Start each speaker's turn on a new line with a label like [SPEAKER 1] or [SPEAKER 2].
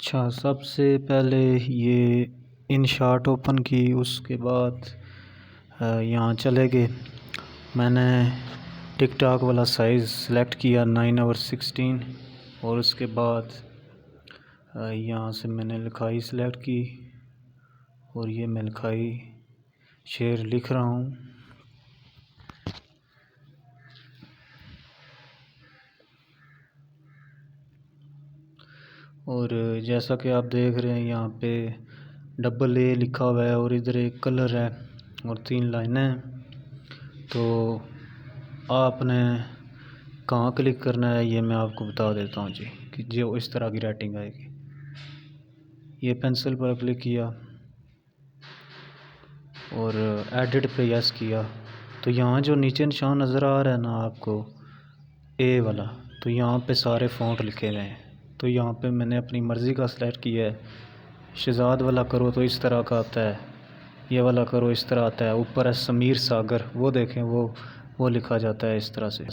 [SPEAKER 1] अच्छा, सबसे पहले ये InShot ओपन की, उसके बाद यहाँ चले गए। मैंने टिकटॉक वाला साइज़ सेलेक्ट किया 9/16 और उसके बाद यहाँ से मैंने लिखाई सेलेक्ट की और ये मैं लिखाई शेर लिख रहा हूँ। और जैसा कि आप देख रहे हैं यहाँ पे AA लिखा हुआ है और इधर एक कलर है और 3 लाइनें हैं। तो आपने कहाँ क्लिक करना है ये मैं आपको बता देता हूँ जी, कि जो इस तरह की राइटिंग आएगी। ये पेंसिल पर क्लिक किया और एडिट पे यस किया, तो यहाँ जो नीचे निशान नज़र आ रहा है ना आपको, ए वाला, तो यहाँ पे सारे फ़ॉन्ट लिखे हुए हैं। तो यहाँ पे मैंने अपनी मर्ज़ी का सेलेक्ट किया है। शहज़ाद वाला करो तो इस तरह का आता है, ये वाला करो इस तरह आता है। ऊपर है समीर सागर, वो देखें वो लिखा जाता है इस तरह से।